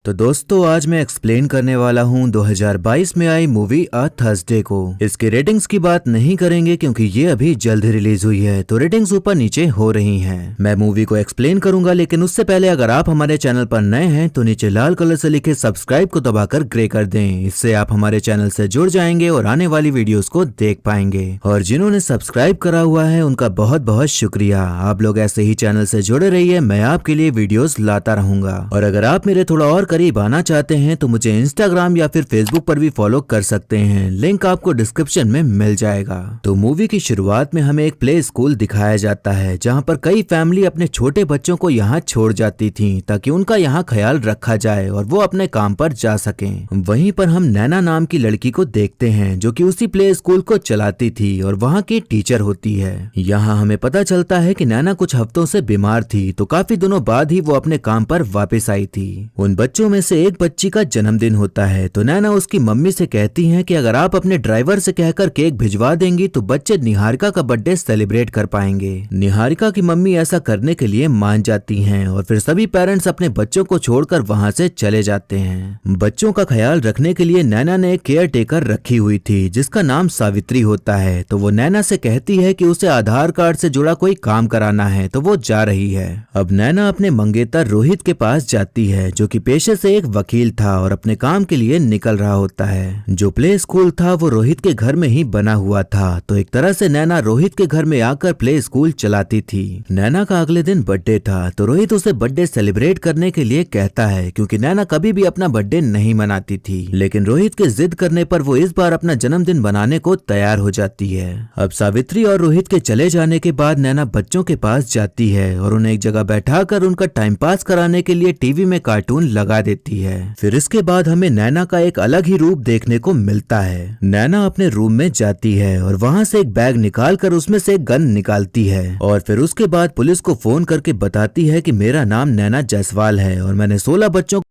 तो दोस्तों आज मैं एक्सप्लेन करने वाला हूँ 2022 में आई मूवी अ थर्सडे को। इसकी रेटिंग्स की बात नहीं करेंगे क्योंकि ये अभी जल्द रिलीज हुई है, तो रेटिंग्स ऊपर नीचे हो रही हैं। मैं मूवी को एक्सप्लेन करूंगा, लेकिन उससे पहले अगर आप हमारे चैनल पर नए हैं तो नीचे लाल कलर से लिखे सब्सक्राइब को दबाकर ग्रे कर दें। इससे आप हमारे चैनल से जुड़ जाएंगे और आने वाली वीडियोस को देख पाएंगे। और जिन्होंने सब्सक्राइब करा हुआ है उनका बहुत बहुत शुक्रिया। आप लोग ऐसे ही चैनल से जुड़े रहिए, मैं आपके लिए वीडियोस लाता रहूंगा। और अगर आप मेरे थोड़ा और करीब आना चाहते हैं तो मुझे इंस्टाग्राम या फिर फेसबुक पर भी फॉलो कर सकते हैं, लिंक आपको डिस्क्रिप्शन में मिल जाएगा। तो मूवी की शुरुआत में हमें एक प्ले स्कूल दिखाया जाता है जहां पर कई फैमिली अपने छोटे बच्चों को यहां छोड़ जाती थी ताकि उनका यहां ख्याल रखा जाए और वो अपने काम पर जा सकें। वहीं पर हम नैना नाम की लड़की को देखते हैं जो कि उसी प्ले स्कूल को चलाती थी और वहां की टीचर होती है। यहाँ हमें पता चलता है कि नैना कुछ हफ्तों से बीमार थी, तो काफी दिनों बाद ही वो अपने काम पर वापस आई थी। उन बच्चों में से एक बच्ची का जन्मदिन होता है, तो नैना उसकी मम्मी से कहती है कि अगर आप अपने ड्राइवर से कहकर केक भिजवा देंगी तो बच्चे निहारिका का बर्थडे सेलिब्रेट कर पाएंगे। निहारिका की मम्मी ऐसा करने के लिए मान जाती हैं और फिर सभी पेरेंट्स अपने बच्चों को छोड़कर वहां से चले जाते हैं। बच्चों का ख्याल रखने के लिए नैना ने एक केयर टेकर रखी हुई थी जिसका नाम सावित्री होता है, तो वो नैना से कहती है कि उसे आधार कार्ड से जुड़ा कोई काम कराना है, तो वो जा रही है। अब नैना अपने मंगेतर रोहित के पास जाती है जो कि पेशे से एक वकील था और अपने काम के लिए निकल रहा होता है। जो प्ले स्कूल था वो रोहित के घर में ही बना हुआ था, तो एक तरह से नैना रोहित के घर में आकर प्ले स्कूल चलाती थी। नैना का अगले दिन बर्थडे था, तो रोहित उसे बर्थडे सेलिब्रेट करने के लिए कहता है क्योंकि नैना कभी भी अपना बर्थडे नहीं मनाती थी। लेकिन रोहित के जिद करने पर वो इस बार अपना जन्मदिन मनाने को तैयार हो जाती है। अब सावित्री और रोहित के चले जाने के बाद नैना बच्चों के पास जाती है और उन्हें एक जगह बैठाकर उनका टाइम पास कराने के लिए टीवी में कार्टून लगा देती है। फिर इसके बाद हमें नैना का एक अलग ही रूप देखने को मिलता है। नैना अपने रूम में जाती है और वहां से एक बैग निकालकर उसमें से एक गन निकालती है और फिर उसके बाद पुलिस को फोन करके बताती है कि मेरा नाम नैना जायसवाल है और मैंने 16 बच्चों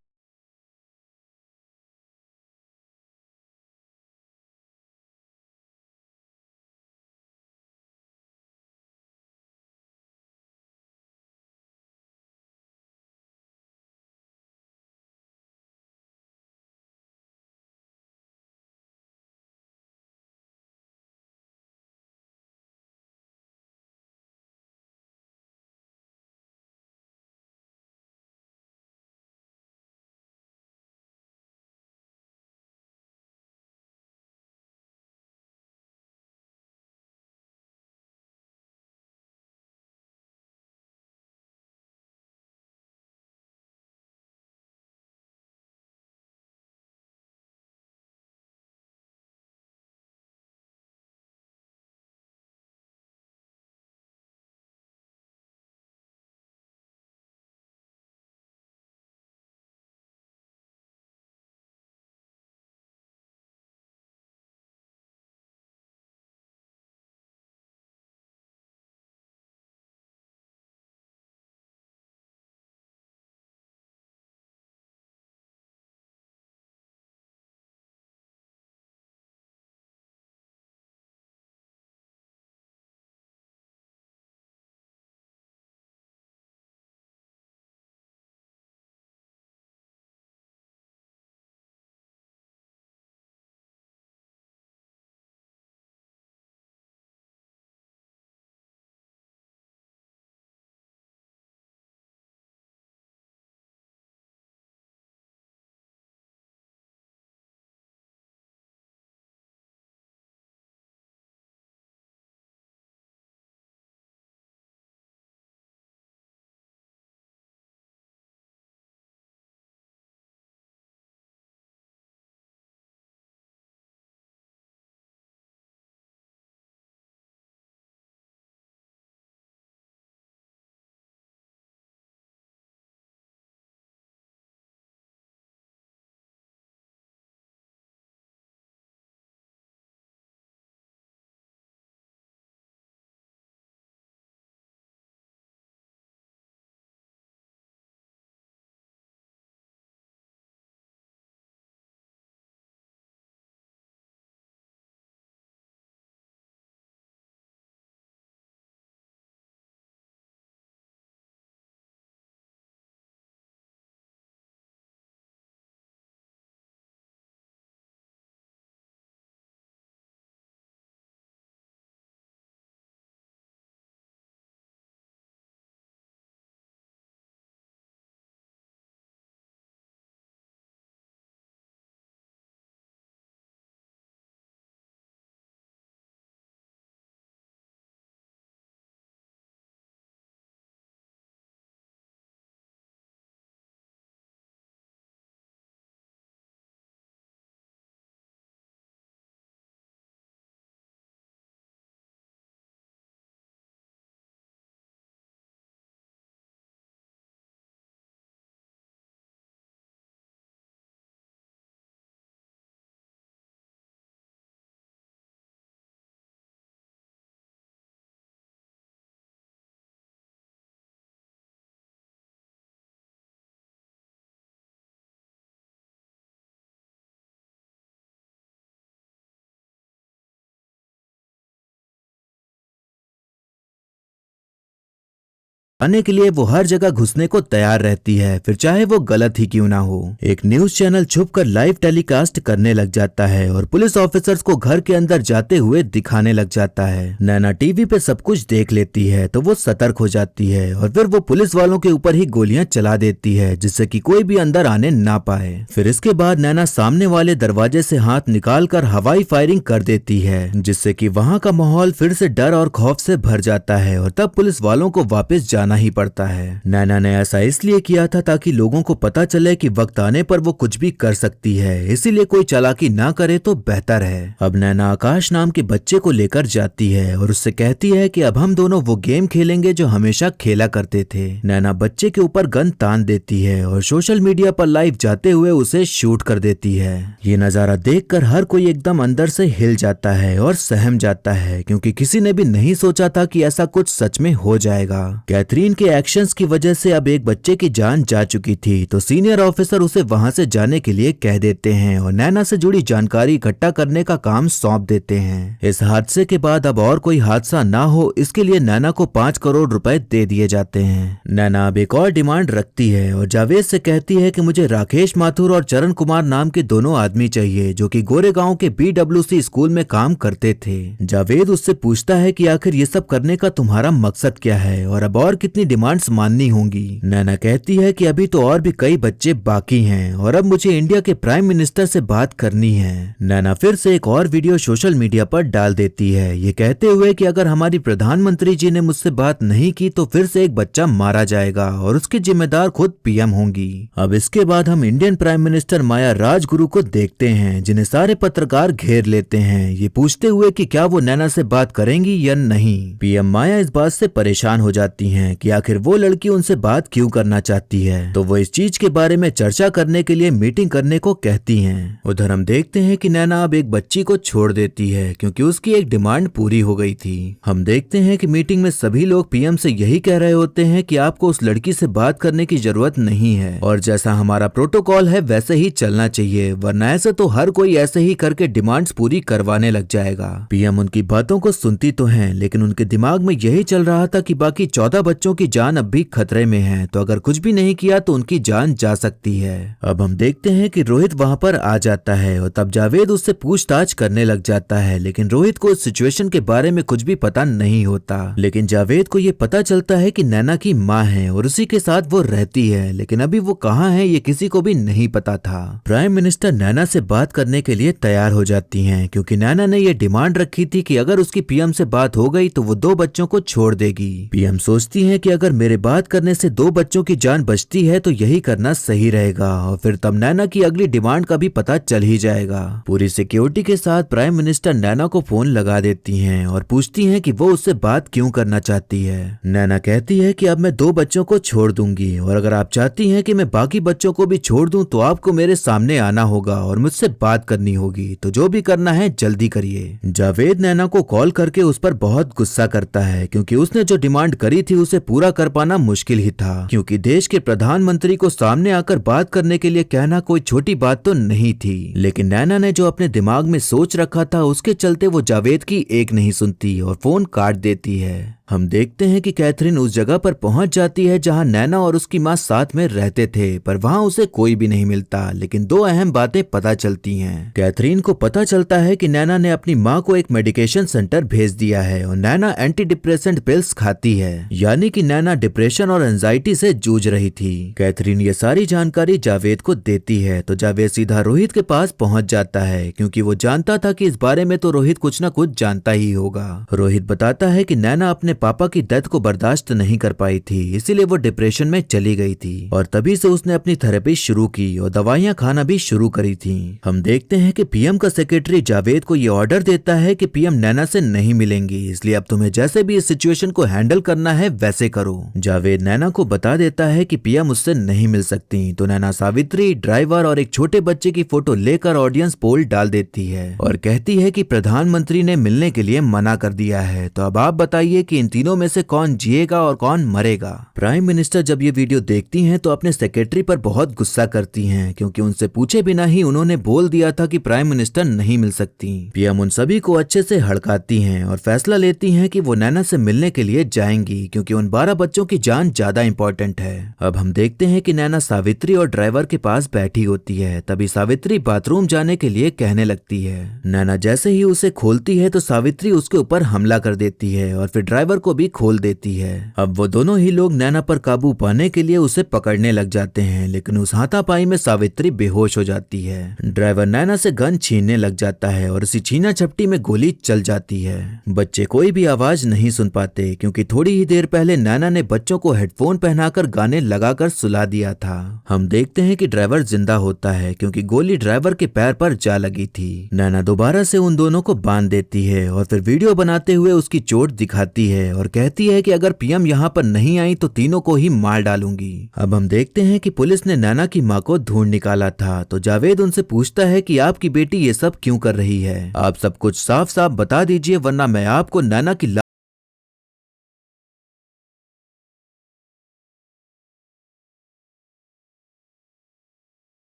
आने के लिए वो हर जगह घुसने को तैयार रहती है, फिर चाहे वो गलत ही क्यों ना हो। एक न्यूज चैनल छुपकर लाइव टेलीकास्ट करने लग जाता है और पुलिस ऑफिसर्स को घर के अंदर जाते हुए दिखाने लग जाता है। नैना टीवी पे सब कुछ देख लेती है तो वो सतर्क हो जाती है और फिर वो पुलिस वालों के ऊपर ही गोलियां चला देती है जिससे कि कोई भी अंदर आने ना पाए। फिर इसके बाद नैना सामने वाले दरवाजे से हाथ निकालकर हवाई फायरिंग कर देती है जिससे कि वहां का माहौल फिर से डर और खौफ से भर जाता है और तब पुलिस वालों को वापस जाना ही पड़ता है। नैना ने ऐसा इसलिए किया था ताकि लोगों को पता चले कि वक्त आने पर वो कुछ भी कर सकती है, इसीलिए कोई चालाकी ना करे तो बेहतर है। अब नैना आकाश नाम के बच्चे को लेकर जाती है और उससे कहती है कि अब हम दोनों वो गेम खेलेंगे जो हमेशा खेला करते थे। नैना बच्चे के ऊपर गन तान देती है और सोशल मीडिया पर लाइव जाते हुए उसे शूट कर देती है। ये नजारा देखकर हर कोई एकदम अंदर से हिल जाता है और सहम जाता है क्योंकि किसी ने भी नहीं सोचा था कि ऐसा कुछ सच में हो जाएगा। कैथरीन के एक्शंस की वजह से अब एक बच्चे की जान जा चुकी थी तो सीनियर ऑफिसर उसे वहां से जाने के लिए कह देते हैं और नैना से जुड़ी जानकारी इकट्ठा करने का काम सौंप देते हैं। इस हादसे के बाद अब और कोई हादसा ना हो इसके लिए नैना को 5 करोड़ रुपए दे दिए जाते हैं। नैना अब एक और डिमांड रखती है और जावेद से कहती है कि मुझे राकेश माथुर और चरण कुमार नाम के दोनों आदमी चाहिए जो कि गोरेगांव के BWC स्कूल में काम करते थे। जावेद उससे पूछता है कि आखिर ये सब करने का तुम्हारा मकसद क्या है और अब और कितनी डिमांड्स माननी होंगी। नैना कहती है कि अभी तो और भी कई बच्चे बाकी हैं और अब मुझे इंडिया के प्राइम मिनिस्टर से बात करनी है। नैना फिर से एक और वीडियो सोशल मीडिया पर डाल देती है ये कहते हुए कि अगर हमारी प्रधानमंत्री जी ने मुझसे बात नहीं की तो फिर से एक बच्चा मारा जाएगा और उसके जिम्मेदार खुद PM होंगी। अब इसके बाद हम इंडियन प्राइम मिनिस्टर माया राजगुरु को देखते हैं जिन्हें सारे पत्रकार घेर लेते हैं ये पूछते हुए कि क्या वो नैना से बात करेंगी या नहीं। PM माया इस बात से परेशान हो जाती हैं कि आखिर वो लड़की उनसे बात क्यों करना चाहती है तो वो इस चीज के बारे में चर्चा करने के लिए मीटिंग करने को कहती हैं। उधर हम देखते हैं कि नैना अब एक बच्ची को छोड़ देती है क्योंकि उसकी एक डिमांड पूरी हो गई थी। हम देखते हैं कि मीटिंग में सभी लोग PM से यही कह रहे होते हैं कि आपको उस लड़की से बात करने की जरूरत नहीं है और जैसा हमारा प्रोटोकॉल है वैसे ही चलना चाहिए वरना ऐसे तो हर कोई ऐसे ही करके डिमांड्स पूरी करवाने लग जाएगा। PM उनकी बातों को सुनती तो हैं लेकिन उनके दिमाग में यही चल रहा था कि बाकी 14 बच्चों की जान अब भी खतरे में है तो अगर कुछ भी नहीं किया तो उनकी जान जा सकती है। अब हम देखते हैं कि रोहित वहां पर आ जाता है और तब जावेद उससे पूछताछ करने लग जाता है लेकिन रोहित को इस सिचुएशन के बारे में कुछ भी पता नहीं होता। लेकिन जावेद को ये पता चलता है कि नैना की माँ है और उसी के साथ वो रहती है लेकिन अभी वो कहाँ है ये किसी को भी नहीं पता था। प्राइम मिनिस्टर नैना से बात करने के लिए तैयार हो जाती हैं क्योंकि नैना ने ये डिमांड रखी थी कि अगर उसकी PM से बात हो गई तो वो 2 बच्चों को छोड़ देगी। PM सोचती है कि अगर मेरे बात करने से 2 बच्चों की जान बचती है तो यही करना सही रहेगा और फिर तब नैना की अगली डिमांड का भी पता चल ही जाएगा। पूरी सिक्योरिटी के साथ प्राइम मिनिस्टर नैना को फोन लगा देती हैं और पूछती हैं कि वो उससे बात क्यों करना चाहती है। नैना कहती है कि अब मैं 2 बच्चों को छोड़ दूंगी और अगर आप चाहती हैं कि मैं बाकी बच्चों को भी छोड़ दूं तो आपको मेरे सामने आना होगा और मुझसे बात करनी होगी तो जो भी करना है जल्दी करिए। जावेद नैना को कॉल करके उस पर बहुत गुस्सा करता है क्योंकि उसने जो डिमांड करी थी उसे पूरा कर पाना मुश्किल ही था क्योंकि देश के प्रधानमंत्री को सामने आकर बात करने के लिए कहना कोई छोटी बात तो नहीं थी। लेकिन नैना ने जो अपने दिमाग में सोच रखा था उसके चलते वो जावेद की एक नहीं सुनती और फोन काट देती है। हम देखते हैं कि कैथरीन उस जगह पर पहुंच जाती है जहां नैना और उसकी मां साथ में रहते थे पर वहां उसे कोई भी नहीं मिलता लेकिन 2 अहम बातें पता चलती हैं। कैथरीन को पता चलता है कि नैना ने अपनी मां को एक मेडिकेशन सेंटर भेज दिया है और नैना एंटी डिप्रेसेंट पिल्स खाती है यानी कि नैना डिप्रेशन और एंजाइटी से जूझ रही थी। कैथरीन ये सारी जानकारी जावेद को देती है तो जावेद सीधा रोहित के पास पहुंच जाता है क्योंकि वो जानता था कि इस बारे में तो रोहित कुछ न कुछ जानता ही होगा। रोहित बताता है कि नैना अपने पापा की डेथ को बर्दाश्त नहीं कर पाई थी इसीलिए वो डिप्रेशन में चली गई थी और तभी से उसने अपनी थेरेपी शुरू की और दवाइयां खाना भी शुरू करी थी। हम देखते हैं कि PM का सेक्रेटरी जावेद को ये ऑर्डर देता है कि PM नैना से नहीं मिलेंगी इसलिए अब तुम्हें जैसे भी इस सिचुएशन को हैंडल करना है वैसे करो। जावेद नैना को बता देता है कि PM उससे नहीं मिल सकती तो नैना सावित्री, ड्राइवर और एक छोटे बच्चे की फोटो लेकर ऑडियंस पोल डाल देती है और कहती है कि प्रधानमंत्री ने मिलने के लिए मना कर दिया है तो अब आप बताइए कि इन तीनों में से कौन जिएगा और कौन मरेगा। प्राइम मिनिस्टर जब ये वीडियो देखती हैं तो अपने सेक्रेटरी पर बहुत गुस्सा करती हैं, क्योंकि उनसे पूछे बिना ही उन्होंने बोल दिया था कि प्राइम मिनिस्टर नहीं मिल सकती। पीएम उन सभी को अच्छे से हड़काती हैं और फैसला लेती हैं कि वो नैना से मिलने के लिए जाएंगी, क्योंकि उन 12 बच्चों की जान ज्यादा इंपॉर्टेंट है। अब हम देखते हैं कि नैना सावित्री और ड्राइवर के पास बैठी होती है। तभी सावित्री बाथरूम जाने के लिए कहने लगती है। नैना जैसे ही उसे खोलती है तो सावित्री उसके ऊपर हमला कर देती है और फिर ड्राइवर को भी खोल देती है। अब वो दोनों ही लोग नैना पर काबू पाने के लिए उसे पकड़ने लग जाते हैं, लेकिन उस हाथापाई में सावित्री बेहोश हो जाती है। ड्राइवर नैना से गन छीनने लग जाता है और इसी छीना झपटी में गोली चल जाती है। बच्चे कोई भी आवाज नहीं सुन पाते, क्योंकि थोड़ी ही देर पहले नैना ने बच्चों को हेडफोन पहनाकर गाने लगाकर सुला दिया था। हम देखते हैं कि ड्राइवर जिंदा होता है, क्योंकि गोली ड्राइवर के पैर पर जा लगी थी। नैना दोबारा से उन दोनों को बांध देती है और फिर वीडियो बनाते हुए उसकी चोट दिखाती है और कहती है कि अगर पीएम यहाँ पर नहीं आई तो तीनों को ही मार डालूंगी। अब हम देखते हैं कि पुलिस ने नैना की माँ को ढूंढ निकाला था, तो जावेद उनसे पूछता है कि आपकी बेटी ये सब क्यों कर रही है, आप सब कुछ साफ साफ बता दीजिए, वरना मैं आपको नैना की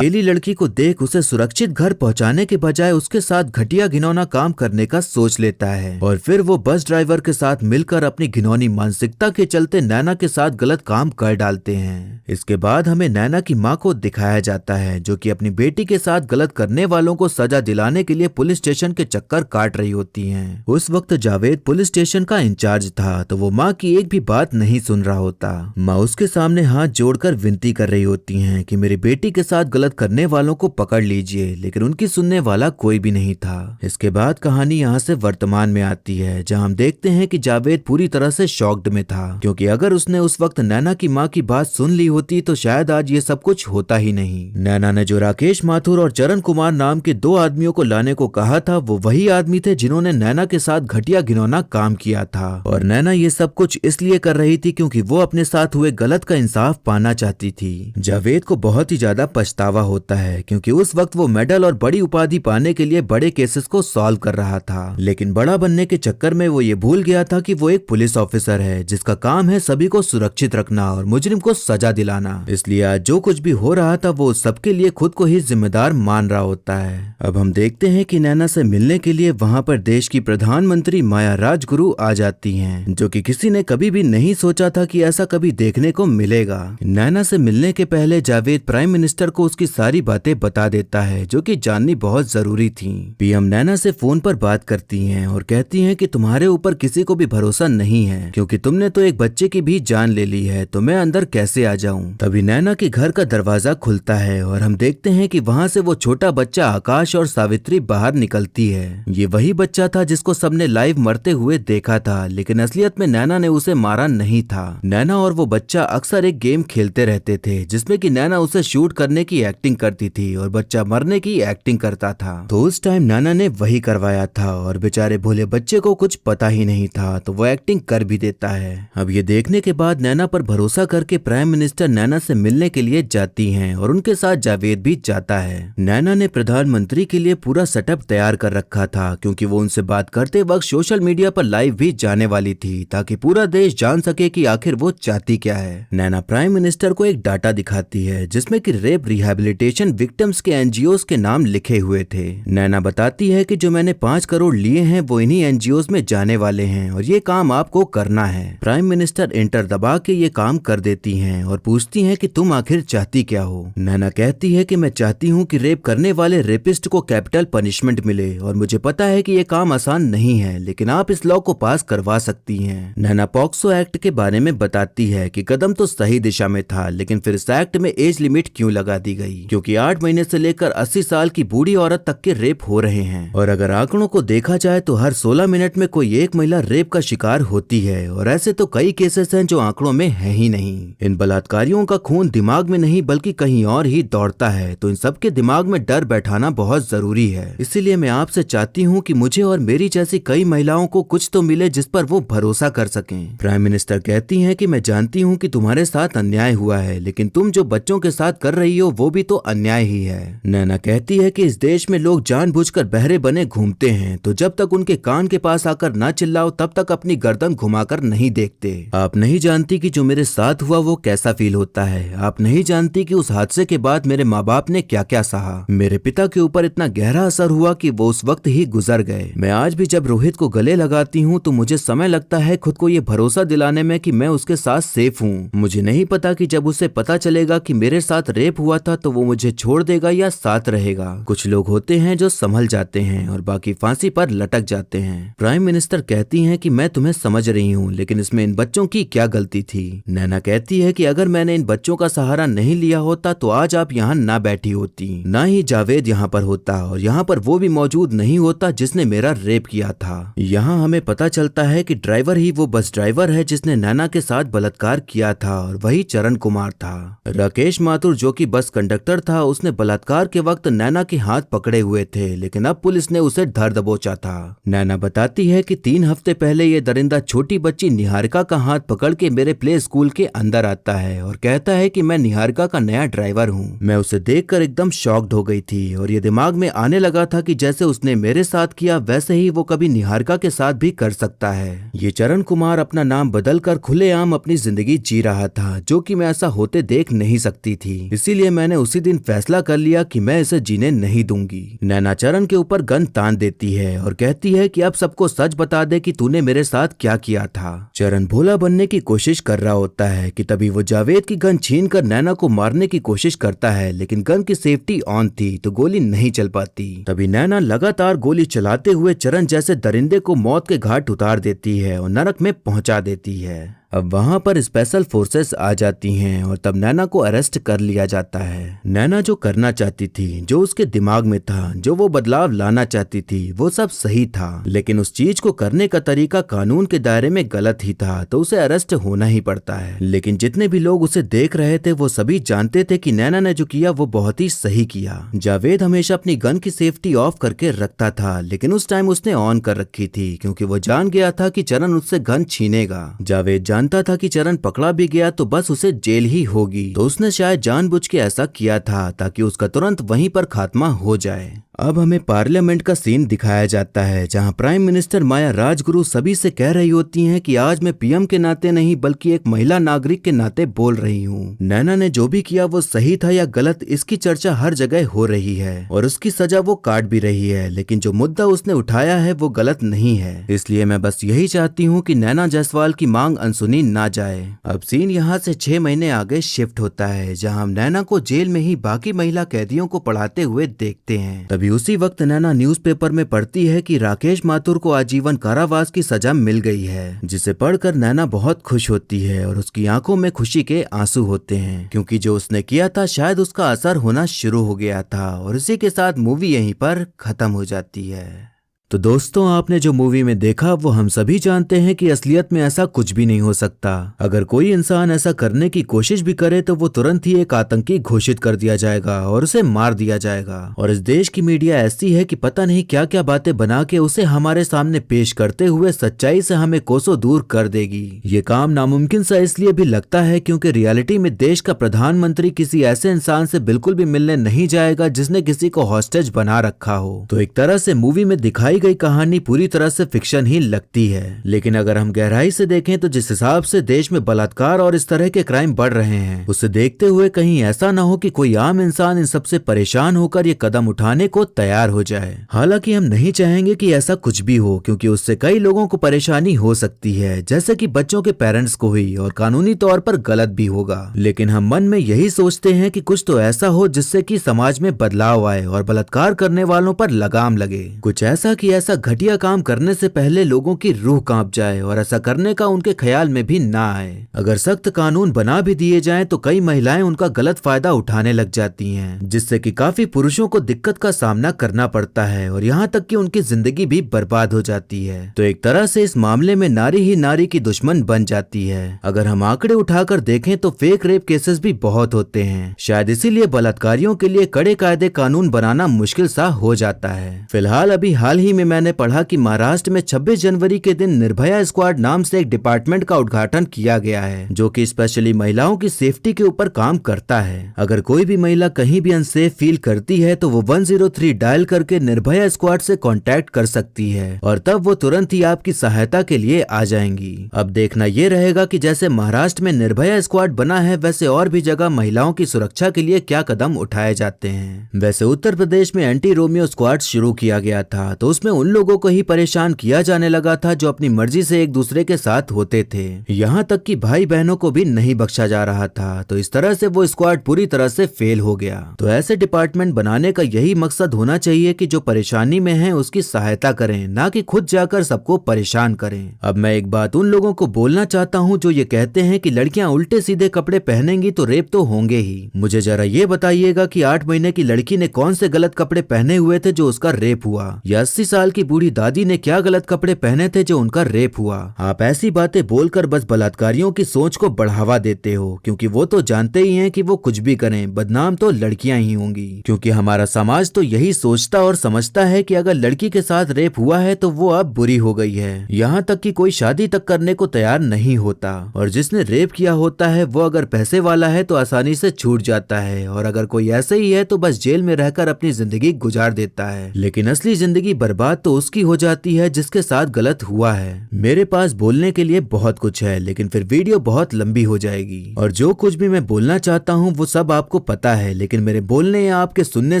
अकेली लड़की को देख उसे सुरक्षित घर पहुंचाने के बजाय उसके साथ घटिया घिनौना काम करने का सोच लेता है और फिर वो बस ड्राइवर के साथ मिलकर अपनी घिनौनी मानसिकता के चलते नैना के साथ गलत काम कर डालते हैं। इसके बाद हमें नैना की माँ को दिखाया जाता है, जो कि अपनी बेटी के साथ गलत करने वालों को सजा दिलाने के लिए पुलिस स्टेशन के चक्कर काट रही होती हैं। उस वक्त जावेद पुलिस स्टेशन का इंचार्ज था, तो वो माँ की एक भी बात नहीं सुन रहा होता। माँ उसके सामने हाथ जोड़कर विनती कर रही होती हैं कि मेरी बेटी के साथ गलत करने वालों को पकड़ लीजिए, लेकिन उनकी सुनने वाला कोई भी नहीं था। इसके बाद कहानी यहाँ से वर्तमान में आती है, जहाँ हम देखते हैं कि जावेद पूरी तरह से शॉक्ड में था, क्योंकि अगर उसने उस वक्त नैना की माँ की बात सुन ली होती तो शायद आज ये सब कुछ होता ही नहीं। नैना ने जो राकेश माथुर और चरण कुमार नाम के 2 आदमियों को लाने को कहा था, वो वही आदमी थे जिन्होंने नैना के साथ घटिया घिनौना काम किया था, और नैना ये सब कुछ इसलिए कर रही थी क्योंकि वो अपने साथ हुए गलत का इंसाफ पाना चाहती थी। जावेद को बहुत ही ज्यादा पछतावा होता है, क्योंकि उस वक्त वो मेडल और बड़ी उपाधि पाने के लिए बड़े केसेस को सॉल्व कर रहा था, लेकिन बड़ा बनने के चक्कर में वो ये भूल गया था कि वो एक पुलिस ऑफिसर है जिसका काम है सभी को सुरक्षित रखना और मुजरिम को सजा दिलाना। इसलिए आज जो कुछ भी हो रहा था वो सबके लिए खुद को ही जिम्मेदार मान रहा होता है। अब हम देखते हैं कि नैना से मिलने के लिए वहाँ पर देश की प्रधानमंत्री माया राजगुरु आ जाती हैं, जो कि किसी ने कभी भी नहीं सोचा था कि ऐसा कभी देखने को मिलेगा। नैना से मिलने के पहले जावेद प्राइम मिनिस्टर को उसकी सारी बातें बता देता है, जो कि जाननी बहुत जरूरी थी। पीएम नैना से फोन पर बात करती हैं और कहती हैं कि तुम्हारे ऊपर किसी को भी भरोसा नहीं है, क्योंकि तुमने तो एक बच्चे की भी जान ले ली है, तो मैं अंदर कैसे आ जाऊं। तभी नैना के घर का दरवाजा खुलता है और हम देखते हैं कि वहाँ से वो छोटा बच्चा आकाश और सावित्री बाहर निकलती है। ये वही बच्चा था जिसको सबने लाइव मरते हुए देखा था, लेकिन असलियत में नैना ने उसे मारा नहीं था। नैना और वो बच्चा अक्सर एक गेम खेलते रहते थे, जिसमें कि नैना उसे शूट करने की एक्टिंग करती थी और बच्चा मरने की एक्टिंग करता था। तो उस टाइम नैना ने वही करवाया था और बेचारे भोले बच्चे को कुछ पता ही नहीं था, तो वो एक्टिंग कर भी देता है। अब ये देखने के बाद नैना पर भरोसा करके प्राइम मिनिस्टर नैना से मिलने के लिए जाती हैं और उनके साथ जावेद भी जाता है। नैना ने प्रधानमंत्री के लिए पूरा सेटअप तैयार कर रखा था, क्योंकि वो उनसे बात करते वक्त सोशल मीडिया पर लाइव भी जाने वाली थी, ताकि पूरा देश जान सके कि आखिर वो चाहती क्या है। नैना प्राइम मिनिस्टर को एक डाटा दिखाती है जिसमें कि रेप रिहैबिलिटेशन विक्टिम्स के एनजीओज के नाम लिखे हुए थे। नैना बताती है कि जो मैंने 5 करोड़ लिए हैं वो इन्हीं एनजीओज में जाने वाले हैं और ये काम आपको करना है। प्राइम मिनिस्टर एंटर दबा के ये काम कर देती हैं और पूछती हैं कि तुम आखिर चाहती क्या हो। नैना कहती है कि मैं चाहती हूँ कि रेप करने वाले रेपिस्ट को कैपिटल पनिशमेंट मिले, और मुझे पता है कि ये काम आसान नहीं है, लेकिन आप इस लॉ को पास करवा सकती हैं। नैना पॉक्सो एक्ट के बारे में बताती है कि कदम तो सही दिशा में था, लेकिन फिर इस एक्ट में एज लिमिट क्यों लगा दी गई। क्योंकि 8 महीने से लेकर 80 साल की बूढ़ी औरत तक के रेप हो रहे हैं। और अगर आंकड़ों को देखा जाए तो हर 16 मिनट में कोई एक महिला रेप का शिकार होती है। और ऐसे तो कई केसेस हैं जो आंकड़ों में है ही नहीं। इन बलात्कारियों का खून दिमाग में नहीं बल्कि कहीं और ही दौड़ता है, तो इन सबके दिमाग में डर बैठाना बहुत जरूरी है। इसीलिए मैं आपसे चाहती हूँ कि मुझे और मेरी जैसी कई महिलाओं को कुछ तो मिले जिस पर वो भरोसा कर सकें। प्राइम मिनिस्टर कहती हैं कि मैं जानती हूँ कि तुम्हारे साथ अन्याय हुआ है, लेकिन तुम जो बच्चों के साथ कर रही हो वो भी तो अन्याय ही है। नैना कहती है कि इस देश में लोग जानबूझकर बहरे बने घूमते हैं, तो जब तक उनके कान के पास आकर ना चिल्लाओ तब तक अपनी गर्दन घुमाकर नहीं देखते। आप नहीं जानती कि जो मेरे साथ हुआ वो कैसा फील होता है। आप नहीं जानती कि उस हादसे के बाद मेरे माँ बाप ने क्या क्या सहा। मेरे पिता के ऊपर इतना गहरा असर हुआ कि वो उस वक्त ही गुजर गए। मैं आज भी जब रोहित को गले लगाती हूँ तो मुझे समय लगता है खुद को ये भरोसा दिलाने में कि मैं उसके साथ सेफ हूँ। मुझे नहीं पता कि जब उसे पता चलेगा कि मेरे साथ रेप हुआ था तो वो मुझे छोड़ देगा या साथ रहेगा। कुछ लोग होते हैं जो संभल जाते हैं और बाकी फांसी पर लटक जाते हैं। प्राइम मिनिस्टर कहती हैं कि मैं तुम्हें समझ रही हूँ, लेकिन इसमें इन बच्चों की क्या गलती थी। नैना कहती है कि अगर मैंने इन बच्चों का सहारा नहीं लिया होता तो आज आप यहाँ ना बैठी होती, ना ही जावेद यहाँ पर होता और यहाँ पर वो भी मौजूद नहीं होता जिसने मेरा रेप किया था। यहाँ हमें पता चलता है कि ड्राइवर ही वो बस ड्राइवर है जिसने नैना के साथ बलात्कार किया था और वही चरण कुमार था। राकेश माथुर जो कि बस कंडक्टर था, उसने बलात्कार के वक्त नैना के हाथ पकड़े हुए थे, लेकिन अब पुलिस ने उसे धर दबोचा था। नैना बताती है कि 3 हफ्ते पहले ये दरिंदा छोटी बच्ची निहारिका का हाथ पकड़ के मेरे प्ले स्कूल के अंदर आता है और कहता है कि मैं निहारिका का नया ड्राइवर हूँ। मैं उसे देखकर एकदम शॉक्ड हो गई थी और ये दिमाग में आने लगा था कि जैसे उसने मेरे साथ किया वैसे ही वो कभी निहारिका के साथ भी कर सकता है। ये चरण कुमार अपना नाम बदलकर खुलेआम अपनी जिंदगी जी रहा था, जो कि मैं ऐसा होते देख नहीं सकती थी। इसीलिए मैंने उसी दिन फैसला कर लिया कि मैं इसे जीने नहीं दूंगी। नैना चरण के ऊपर गन तान देती है और कहती है कि अब सबको सच बता दे कि तूने मेरे साथ क्या किया था। चरण भोला बनने की कोशिश कर रहा होता है कि तभी वो जावेद की गन छीनकर नैना को मारने की कोशिश करता है, लेकिन गन की सेफ्टी ऑन थी तो गोली नहीं चल पाती। तभी नैना लगातार गोली चलाते हुए चरण जैसे दरिंदे को मौत के घाट उतार देती है और नरक में पहुंचा देती है। अब वहां पर स्पेशल फोर्सेस आ जाती हैं और तब नैना को अरेस्ट कर लिया जाता है। नैना जो करना चाहती थी, जो उसके दिमाग में था, जो वो बदलाव लाना चाहती थी, वो सब सही था, लेकिन उस चीज को करने का तरीका कानून के दायरे में गलत ही था, तो उसे अरेस्ट होना ही पड़ता है। लेकिन जितने भी लोग उसे देख रहे थे वो सभी जानते थे कि नैना ने जो किया वो बहुत ही सही किया। जावेद हमेशा अपनी गन की सेफ्टी ऑफ करके रखता था, लेकिन उस टाइम उसने ऑन कर रखी थी क्योंकि वो जान गया था कि चरण उससे गन छीनेगा। जावेद जानता था कि चरण पकड़ा भी गया तो बस उसे जेल ही होगी, तो उसने शायद जानबूझ के ऐसा किया था ताकि उसका तुरंत वहीं पर खात्मा हो जाए। अब हमें पार्लियामेंट का सीन दिखाया जाता है जहां प्राइम मिनिस्टर माया राजगुरु सभी से कह रही होती हैं कि आज मैं पीएम के नाते नहीं बल्कि एक महिला नागरिक के नाते बोल रही हूं। नैना ने जो भी किया वो सही था या गलत, इसकी चर्चा हर जगह हो रही है और उसकी सजा वो काट भी रही है, लेकिन जो मुद्दा उसने उठाया है वो गलत नहीं है। इसलिए मैं बस यही चाहती हूँ कि नैना जायसवाल की मांग अनसुनी ना जाए। अब सीन यहाँ से 6 महीने आगे शिफ्ट होता है जहाँ हम नैना को जेल में ही बाकी महिला कैदियों को पढ़ाते हुए देखते हैं। तभी उसी वक्त नैना न्यूज़पेपर में पढ़ती है कि राकेश माथुर को आजीवन कारावास की सजा मिल गई है, जिसे पढ़कर नैना बहुत खुश होती है और उसकी आंखों में खुशी के आंसू होते हैं क्योंकि जो उसने किया था शायद उसका असर होना शुरू हो गया था। और इसी के साथ मूवी यहीं पर खत्म हो जाती है। तो दोस्तों, आपने जो मूवी में देखा वो हम सभी जानते हैं कि असलियत में ऐसा कुछ भी नहीं हो सकता। अगर कोई इंसान ऐसा करने की कोशिश भी करे तो वो तुरंत ही एक आतंकी घोषित कर दिया जाएगा और उसे मार दिया जाएगा। और इस देश की मीडिया ऐसी है कि पता नहीं क्या क्या बातें बना के उसे हमारे सामने पेश करते हुए सच्चाई से हमें कोसों दूर कर देगी। ये काम नामुमकिन सा इसलिए भी लगता है क्योंकि रियलिटी में देश का प्रधानमंत्री किसी ऐसे इंसान से बिल्कुल भी मिलने नहीं जाएगा जिसने किसी को हॉस्टेज बना रखा हो। तो एक तरह से मूवी में दिखाई गई कहानी पूरी तरह से फिक्शन ही लगती है। लेकिन अगर हम गहराई से देखें तो जिस हिसाब से देश में बलात्कार और इस तरह के क्राइम बढ़ रहे हैं, उसे देखते हुए कहीं ऐसा ना हो कि कोई आम इंसान इन सबसे परेशान होकर ये कदम उठाने को तैयार हो जाए। हालांकि हम नहीं चाहेंगे कि ऐसा कुछ भी हो क्योंकि उससे कई लोगों को परेशानी हो सकती है, जैसे कि बच्चों के पेरेंट्स को हुई और कानूनी तौर पर गलत भी होगा। लेकिन हम मन में यही सोचते हैं कि कुछ तो ऐसा हो जिससे कि समाज में बदलाव आए और बलात्कार करने वालों पर लगाम लगे। कुछ ऐसा कि ताकि ऐसा घटिया काम करने से पहले लोगों की रूह कांप जाए और ऐसा करने का उनके ख्याल में भी ना आए। अगर सख्त कानून बना भी दिए जाएं तो कई महिलाएं उनका गलत फायदा उठाने लग जाती हैं, जिससे कि काफी पुरुषों को दिक्कत का सामना करना पड़ता है और यहाँ तक कि उनकी जिंदगी भी बर्बाद हो जाती है। तो एक तरह से इस मामले में नारी ही नारी की दुश्मन बन जाती है। अगर हम आंकड़े उठाकर देखें तो फेक रेप केसेस भी बहुत होते हैं। शायद इसीलिए बलात्कारियों के लिए कड़े कायदे कानून बनाना मुश्किल सा हो जाता है। फिलहाल अभी हाल ही में मैंने पढ़ा कि महाराष्ट्र में 26 जनवरी के दिन निर्भया स्क्वाड नाम से एक डिपार्टमेंट का उद्घाटन किया गया है, जो कि स्पेशली महिलाओं की सेफ्टी के ऊपर काम करता है। अगर कोई भी महिला कहीं भी अनसेफ फील करती है तो वो 103 डायल करके निर्भया स्क्वाड से कांटेक्ट कर सकती है और तब वो तुरंत ही आपकी सहायता के लिए आ जाएंगी। अब देखना ये रहेगा कि जैसे महाराष्ट्र में निर्भया स्क्वाड बना है वैसे और भी जगह महिलाओं की सुरक्षा के लिए क्या कदम उठाए जाते हैं। वैसे उत्तर प्रदेश में एंटी रोमियो स्क्वाड शुरू किया गया था, तो उसमें उन लोगों को ही परेशान किया जाने लगा था जो अपनी मर्जी से एक दूसरे के साथ होते थे। यहाँ तक कि भाई बहनों को भी नहीं बख्शा जा रहा था। तो इस तरह से वो स्क्वाड पूरी तरह से फेल हो गया। तो ऐसे डिपार्टमेंट बनाने का यही मकसद होना चाहिए कि जो परेशानी में है उसकी सहायता करें, ना कि खुद जाकर सबको परेशान करें। अब मैं एक बात उन लोगों को बोलना चाहता हूँ जो ये कहते हैं कि लड़कियां उल्टे सीधे कपड़े पहनेंगी तो रेप तो होंगे ही। मुझे जरा ये बताइएगा कि 8 महीने की लड़की ने कौन से गलत कपड़े पहने हुए थे जो उसका रेप हुआ, या 80 साल की बूढ़ी दादी ने क्या गलत कपड़े पहने थे जो उनका रेप हुआ। आप ऐसी बातें बोलकर बस बलात्कारियों की सोच को बढ़ावा देते हो, क्योंकि वो तो जानते ही हैं कि वो कुछ भी करें बदनाम तो लड़कियां ही होंगी। क्योंकि हमारा समाज तो यही सोचता और समझता है कि अगर लड़की के साथ रेप हुआ है तो वो अब बुरी हो गई है। यहाँ तक कि कोई शादी तक करने को तैयार नहीं होता, और जिसने रेप किया होता है वो अगर पैसे वाला है तो आसानी से छूट जाता है, और अगर कोई ऐसे ही है तो बस जेल में रहकर अपनी जिंदगी गुजार देता है। लेकिन असली जिंदगी बर्बाद तो उसकी हो जाती है जिसके साथ गलत हुआ है। मेरे पास बोलने के लिए बहुत कुछ है, लेकिन फिर वीडियो बहुत लंबी हो जाएगी, और जो कुछ भी मैं बोलना चाहता हूँ वो सब आपको पता है। लेकिन मेरे बोलने या आपके सुनने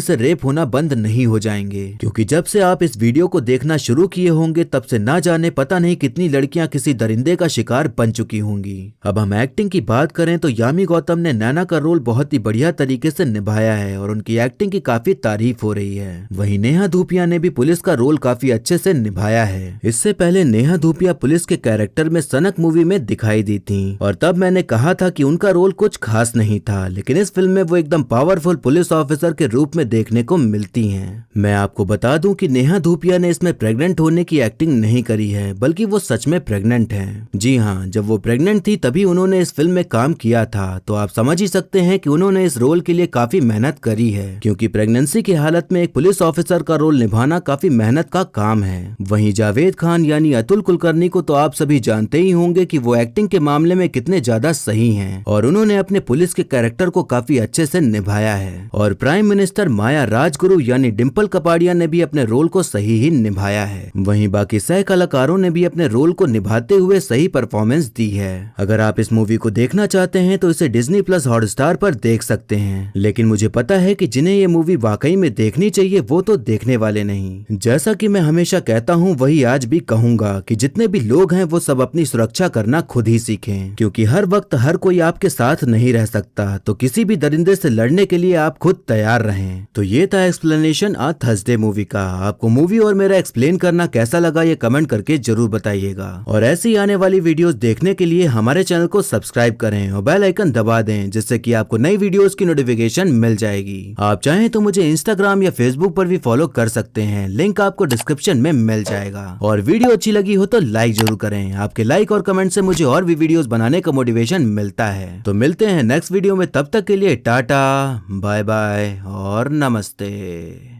से रेप होना बंद नहीं हो जाएंगे, क्योंकि जब से आप इस वीडियो को देखना शुरू किए होंगे तब से ना जाने पता नहीं कितनी लड़कियां किसी दरिंदे का शिकार बन चुकी होंगी। अब हम एक्टिंग की बात करें तो यामी गौतम ने नैना का रोल बहुत ही बढ़िया तरीके से निभाया है और उनकी एक्टिंग की काफी तारीफ हो रही है। वहीं नेहा धूपिया ने भी पुलिस का रोल काफी अच्छे से निभाया है। इससे पहले नेहा धूपिया पुलिस के कैरेक्टर में सनक मूवी में दिखाई दी थी, और तब मैंने कहा था कि उनका रोल कुछ खास नहीं था, लेकिन इस फिल्म में वो एकदम पावरफुल पुलिस ऑफिसर के रूप में देखने को मिलती हैं। मैं आपको बता दूं कि नेहा धूपिया ने इसमें प्रेग्नेंट होने की एक्टिंग नहीं करी है, बल्कि वो सच में प्रेग्नेंट हैं। जी हाँ, जब वो प्रेग्नेंट थी तभी उन्होंने इस फिल्म में काम किया था, तो आप समझ ही सकते हैं कि उन्होंने इस रोल के लिए काफी मेहनत करी है, क्योंकि प्रेगनेंसी की हालत में एक पुलिस ऑफिसर का रोल निभाना काफी मेहनत का काम है। वहीं जावेद खान यानी अतुल कुलकर्णी को तो आप सभी जानते ही होंगे कि वो एक्टिंग के मामले में कितने ज्यादा सही हैं, और उन्होंने अपने पुलिस के कैरेक्टर को काफी अच्छे से निभाया है। और प्राइम मिनिस्टर माया राजगुरु यानी डिम्पल कपाड़िया ने भी अपने रोल को सही ही निभाया है। वहीं बाकी सह कलाकारों ने भी अपने रोल को निभाते हुए सही परफॉर्मेंस दी है। अगर आप इस मूवी को देखना चाहते हैं तो इसे डिज्नी प्लस हॉटस्टार पर देख सकते हैं, लेकिन मुझे पता है कि जिन्हें ये मूवी वाकई में देखनी चाहिए वो तो देखने वाले नहीं। जैसा कि मैं हमेशा कहता हूँ वही आज भी कहूंगा कि जितने भी लोग हैं वो सब अपनी सुरक्षा करना खुद ही सीखें, क्योंकि हर वक्त हर कोई आपके साथ नहीं रह सकता। तो किसी भी दरिंदे से लड़ने के लिए आप खुद तैयार रहें। तो ये था एक्सप्लेनेशन आ थर्सडे मूवी का। आपको मूवी और मेरा एक्सप्लेन करना कैसा लगा ये कमेंट करके जरूर बताइएगा, और ऐसी आने वाली वीडियोस देखने के लिए हमारे चैनल को सब्सक्राइब करें और बेल आइकन दबा दें, जिससे कि आपको नई वीडियोस की नोटिफिकेशन मिल जाएगी। आप चाहें तो मुझे इंस्टाग्राम या फेसबुक पर भी फॉलो कर सकते हैं, लिंक आपको डिस्क्रिप्शन में मिल जाएगा। और वीडियो अच्छी लगी हो तो लाइक जरूर करें, आपके लाइक और कमेंट से मुझे और भी वीडियोस बनाने का मोटिवेशन मिलता है। तो मिलते हैं नेक्स्ट वीडियो में, तब तक के लिए टाटा बाय बाय और नमस्ते।